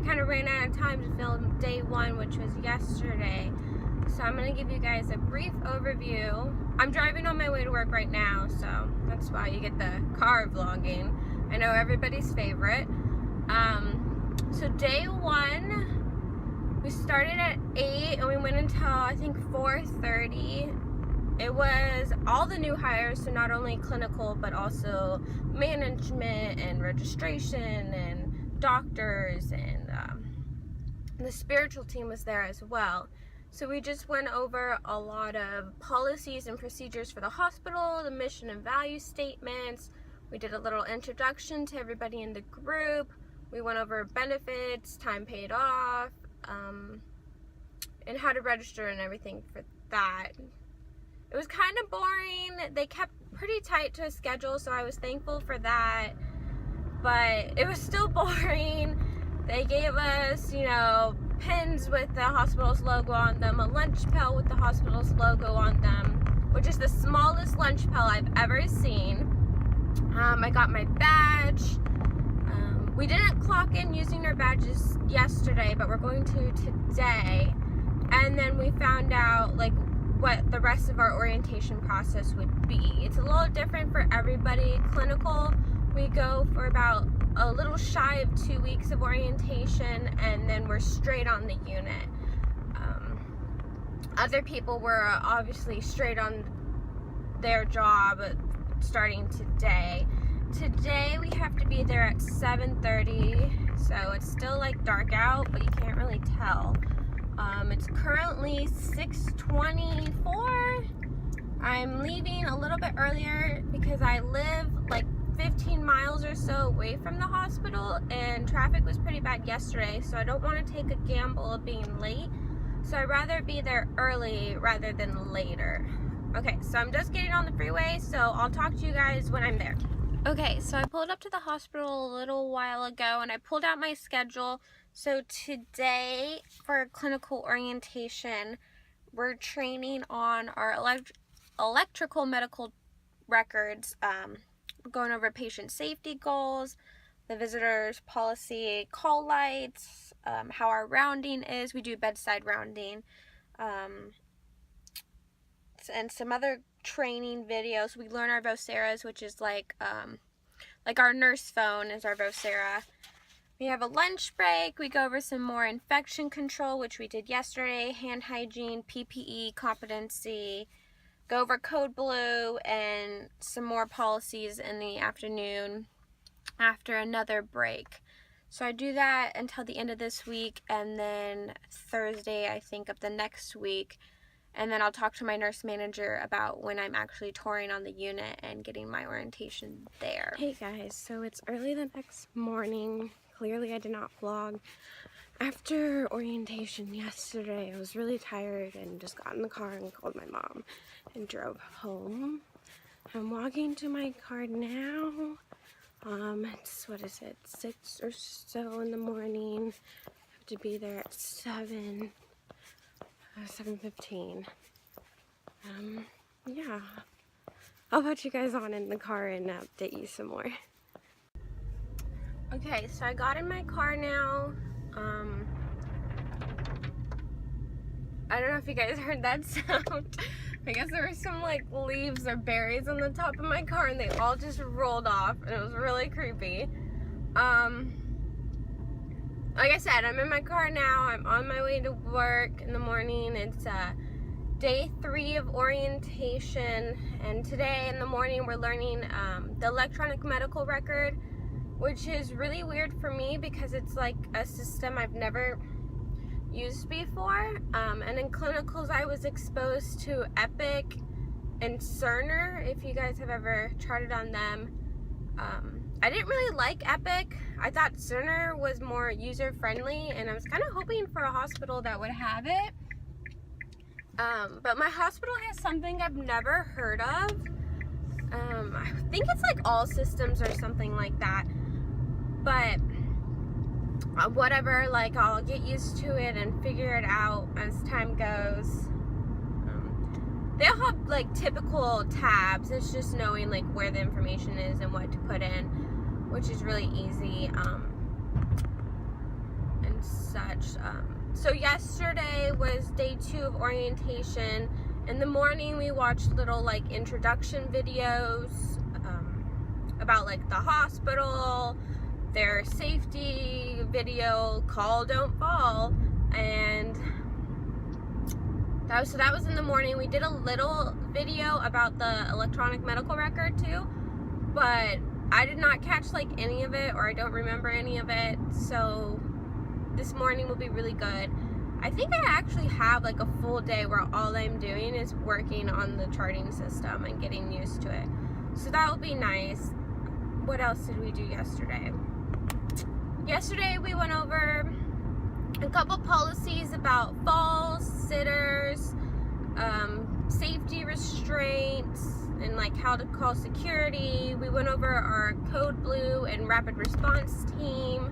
kind of ran out of time to film day 1, which was yesterday. So I'm going to give you guys a brief overview. I'm driving on my way to work right now, so that's why you get the car vlogging. I know everybody's favorite. So day 1, we started at 8 and we went until I think 4:30. It was all the new hires, so not only clinical but also management and registration and doctors, and the spiritual team was there as well. So we just went over a lot of policies and procedures for the hospital, the mission and value statements. We did a little introduction to everybody in the group. We went over benefits, time paid off, and how to register and everything for that. It was kind of boring. They kept pretty tight to a schedule, so I was thankful for that. But it was still boring. They gave us, you know, pins with the hospital's logo on them, a lunch pail with the hospital's logo on them, which is the smallest lunch pail I've ever seen. I got my badge. We didn't clock in using our badges yesterday, but we're going to today. And then we found out like what the rest of our orientation process would be. It's a little different for everybody. Clinical, we go for about a little shy of 2 weeks of orientation, and then we're straight on the unit. Other people were obviously straight on their job starting today. Today we have to be there at 7:30, so it's still like dark out, but you can't really tell. It's currently 6:24. I'm leaving a little bit earlier because I live like 15 miles or so away from the hospital, and traffic was pretty bad yesterday, so I don't want to take a gamble of being late. So I'd rather be there early rather than later. Okay, so I'm just getting on the freeway, so I'll talk to you guys when I'm there. Okay, so I pulled up to the hospital a little while ago and I pulled out my schedule. So today for clinical orientation, we're training on our electrical medical records, going over patient safety goals, the visitors policy, call lights, how our rounding is. We do bedside rounding, and some other training videos. We learn our Voceras, which is like our nurse phone is our Vocera. We have a lunch break. We go over some more infection control, which we did yesterday, hand hygiene, PPE, competency, go over code blue, and some more policies in the afternoon after another break. So I do that until the end of this week, and then Thursday I think of the next week, and then I'll talk to my nurse manager about when I'm actually touring on the unit and getting my orientation there. Hey guys, so it's early the next morning. Clearly I did not vlog. After orientation yesterday, I was really tired and just got in the car and called my mom and drove home. I'm walking to my car now. It's, what is it, 6 or so in the morning. I have to be there at 7:15. Yeah. I'll put you guys on in the car and update you some more. Okay, so I got in my car now. I don't know if you guys heard that sound. I guess there were some like leaves or berries on the top of my car and they all just rolled off, and it was really creepy. Like I said, I'm in my car now. I'm on my way to work in the morning. It's day 3 of orientation, and today in the morning we're learning the electronic medical record, which is really weird for me because it's like a system I've never used before. And in clinicals I was exposed to Epic and Cerner, if you guys have ever charted on them. I didn't really like Epic. I thought Cerner was more user-friendly, and I was kind of hoping for a hospital that would have it. But my hospital has something I've never heard of. I think it's like All Systems or something like that. But whatever, like I'll get used to it and figure it out as time goes. They all have like typical tabs. It's just knowing like where the information is and what to put in, which is really easy. And such. So yesterday was day 2 of orientation. In the morning we watched little like introduction videos about like the hospital, their safety video, call, don't fall, and that was in the morning. We did a little video about the electronic medical record too, but I did not catch like any of it, or I don't remember any of it, so this morning will be really good. I think I actually have like a full day where all I'm doing is working on the charting system and getting used to it, so that will be nice. What else did we do yesterday? Yesterday we went over a couple policies about falls, sitters, safety restraints, and like how to call security. We went over our code blue and rapid response team.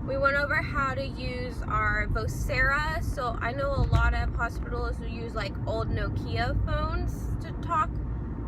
We went over how to use our Vocera. So I know a lot of hospitals will use like old Nokia phones to talk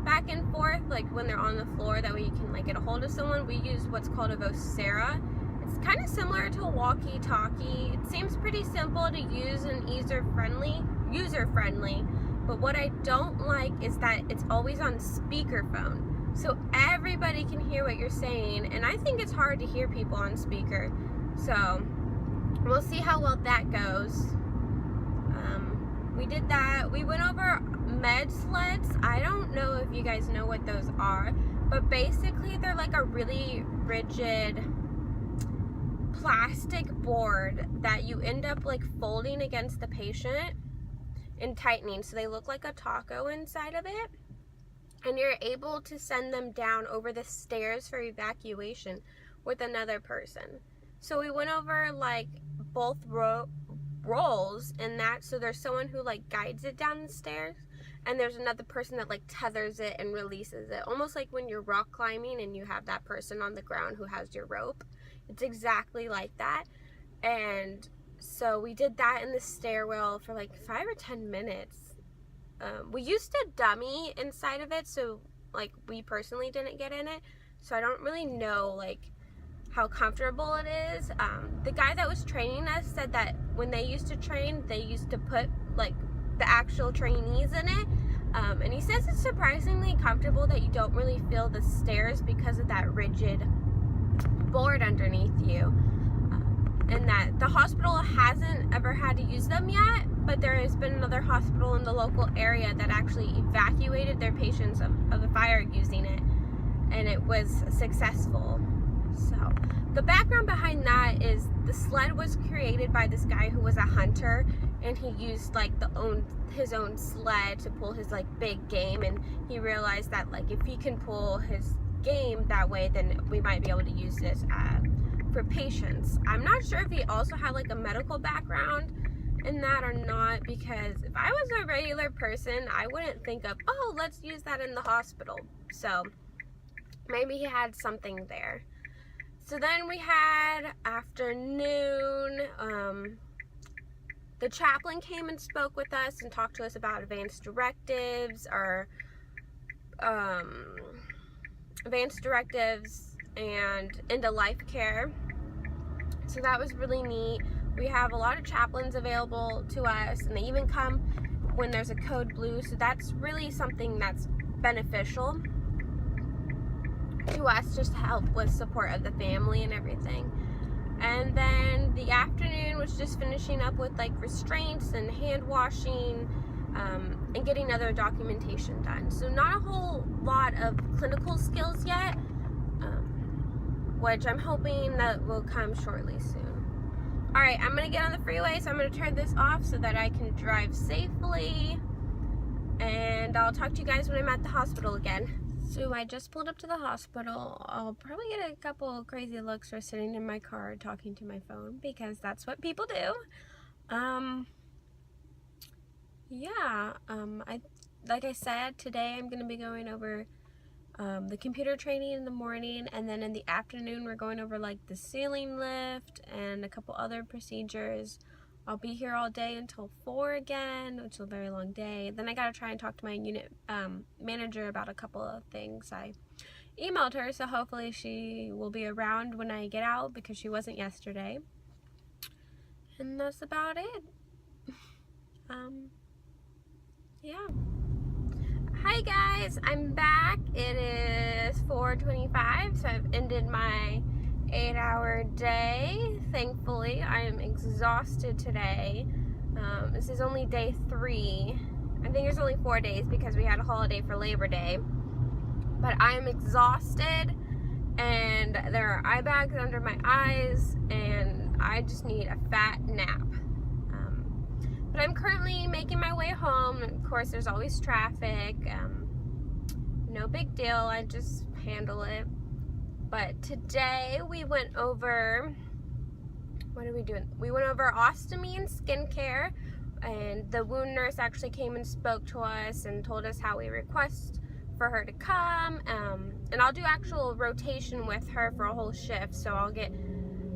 back and forth, like when they're on the floor, that way you can like get a hold of someone. We use what's called a Vocera. It's kind of similar to a walkie-talkie. It seems pretty simple to use and user-friendly, but what I don't like is that it's always on speakerphone, so everybody can hear what you're saying, and I think it's hard to hear people on speaker. So we'll see how well that goes. We did that. We went over med sleds. I don't know if you guys know what those are, but basically they're like a really rigid plastic board that you end up like folding against the patient and tightening, so they look like a taco inside of it, and you're able to send them down over the stairs for evacuation with another person. So we went over like both roles in that, so there's someone who like guides it down the stairs, and there's another person that like tethers it and releases it, almost like when you're rock climbing and you have that person on the ground who has your rope. It's exactly like that. And so we did that in the stairwell for like 5 or 10 minutes. We used a dummy inside of it, so like we personally didn't get in it, so I don't really know like how comfortable it is. The guy that was training us said that when they used to train, they used to put like the actual trainees in it, and he says it's surprisingly comfortable, that you don't really feel the stairs because of that rigid board underneath you, and that the hospital hasn't ever had to use them yet, but there has been another hospital in the local area that actually evacuated their patients of the fire using it, and it was successful. So the background behind that is the sled was created by this guy who was a hunter, and he used like his own sled to pull his like big game, and he realized that like if he can pull his game that way, then we might be able to use this for patients. I'm not sure if he also had like a medical background in that or not, because if I was a regular person, I wouldn't think of, oh, let's use that in the hospital. So maybe he had something there. So then we had afternoon, the chaplain came and spoke with us and talked to us about advanced directives, or and end of life care. So that was really neat. We have a lot of chaplains available to us, and they even come when there's a code blue, so that's really something that's beneficial to us, just to help with support of the family and everything. And then the afternoon was just finishing up with like restraints and hand washing, and getting other documentation done. So not a whole lot of clinical skills yet, which I'm hoping that will come shortly soon. Alright, I'm going to get on the freeway, so I'm going to turn this off so that I can drive safely, and I'll talk to you guys when I'm at the hospital again. So I just pulled up to the hospital. I'll probably get a couple crazy looks for sitting in my car talking to my phone, because that's what people do. Like I said, today I'm going to be going over the computer training in the morning, and then in the afternoon we're going over like the ceiling lift and a couple other procedures. I'll be here all day until 4 again, which is a very long day. Then I gotta try and talk to my unit manager about a couple of things. I emailed her, so hopefully she will be around when I get out, because she wasn't yesterday. And that's about it. Yeah. Hi guys, I'm back. It is 4:25, so I've ended my 8-hour day. Thankfully, I am exhausted today. This is only day 3. I think there's only 4 days because we had a holiday for Labor Day. But I am exhausted, and there are eye bags under my eyes, and I just need a fat nap. But I'm currently making my way home. Of course, there's always traffic. No big deal. I just handle it. But today we went over, what are we doing? We went over ostomy and skincare, and the wound nurse actually came and spoke to us and told us how we request for her to come. And I'll do actual rotation with her for a whole shift, so I'll get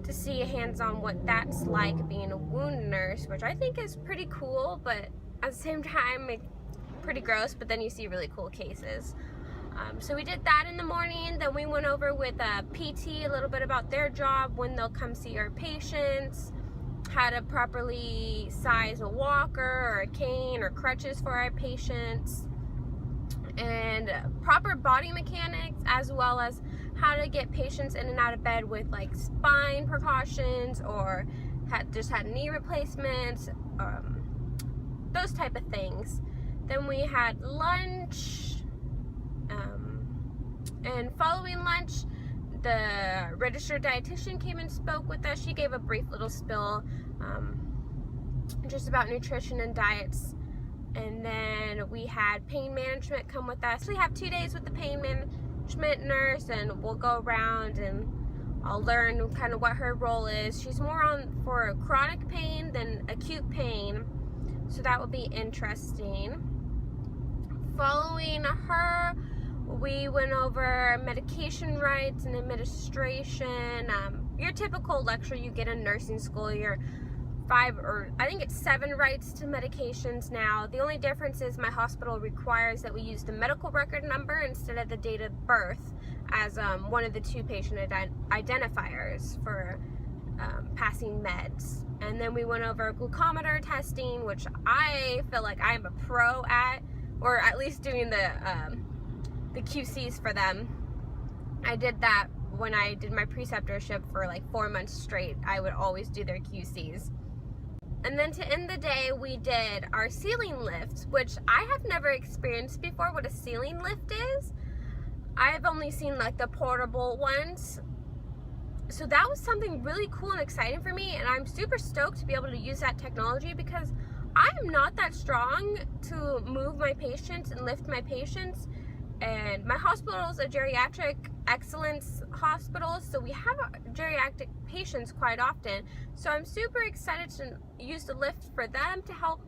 to see hands-on what that's like being a wound nurse, which I think is pretty cool, but at the same time it's pretty gross, but then you see really cool cases. So we did that in the morning. Then we went over with PT a little bit about their job, when they'll come see our patients, how to properly size a walker or a cane or crutches for our patients, and proper body mechanics, as well as how to get patients in and out of bed with like spine precautions, or just had knee replacements, those type of things. Then we had lunch, and following lunch, the registered dietitian came and spoke with us. She gave a brief little spill just about nutrition and diets. And then we had pain management come with us. We have 2 days with the pain management nurse, and we'll go around and I'll learn kind of what her role is. She's more on for chronic pain than acute pain, so that will be interesting. Following her, we went over medication rights and administration. Your typical lecture you get in nursing school. Your 5 or I think it's 7 rights to medications now. The only difference is my hospital requires that we use the medical record number instead of the date of birth as one of the 2 patient identifiers for passing meds. And then we went over glucometer testing, which I feel like I'm a pro at, or at least doing the QCs for them. I did that when I did my preceptorship for like 4 months straight. I would always do their QCs. And then to end the day, we did our ceiling lifts, which I have never experienced before what a ceiling lift is. I've only seen like the portable ones. So that was something really cool and exciting for me, and I'm super stoked to be able to use that technology, because I am not that strong to move my patients and lift my patients. And my hospital is a geriatric excellence hospital, so we have geriatric patients quite often. So I'm super excited to use the lift for them to help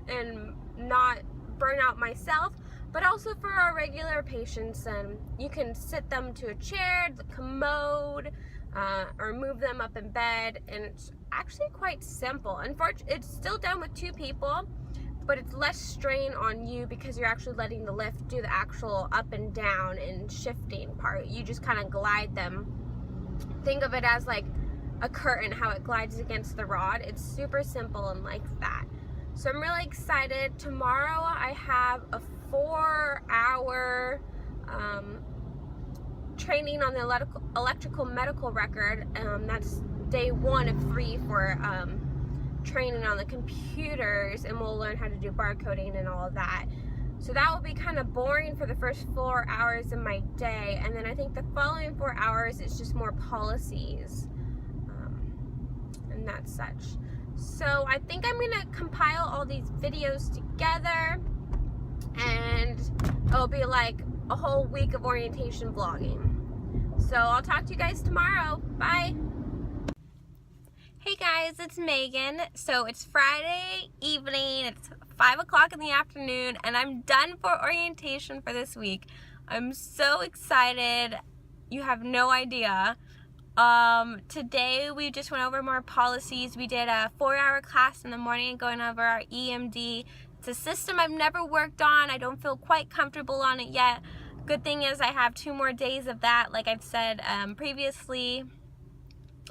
and not burn out myself, but also for our regular patients. And you can sit them to a chair, the commode, or move them up in bed, and it's actually quite simple. Unfortunately, it's still done with 2 people, but it's less strain on you because you're actually letting the lift do the actual up and down and shifting part. You just kind of glide them. Think of it as like a curtain, how it glides against the rod. It's super simple and like that. So I'm really excited. Tomorrow I have a 4-hour training on the electrical medical record. That's day 1 of 3 for training on the computers, and we'll learn how to do barcoding and all of that. So that will be kind of boring for the first 4 hours of my day, and then I think the following 4 hours is just more policies and that such. So I think I'm gonna compile all these videos together, and it'll be like a whole week of orientation vlogging. So I'll talk to you guys tomorrow. Bye. Hey guys, it's Megan. So it's Friday evening, it's 5 o'clock in the afternoon, and I'm done for orientation for this week. I'm so excited. You have no idea. Today we just went over more policies. We did a 4-hour class in the morning going over our EMD. It's a system I've never worked on. I don't feel quite comfortable on it yet. Good thing is I have 2 more days of that, like I've said previously.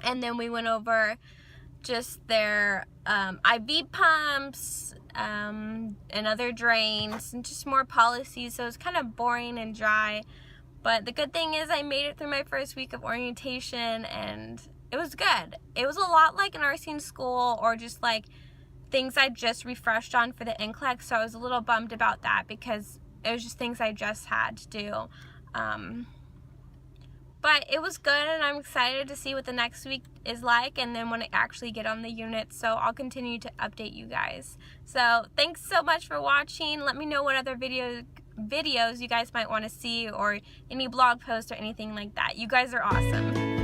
And then we went over just their IV pumps and other drains and just more policies. So it's kind of boring and dry. But the good thing is I made it through my first week of orientation and it was good. It was a lot like nursing school or just like things I just refreshed on for the NCLEX. So I was a little bummed about that because it was just things I just had to do. But it was good and I'm excited to see what the next week is like and then when I actually get on the unit. So I'll continue to update you guys. So thanks so much for watching. Let me know what other videos you guys might want to see or any blog posts or anything like that. You guys are awesome.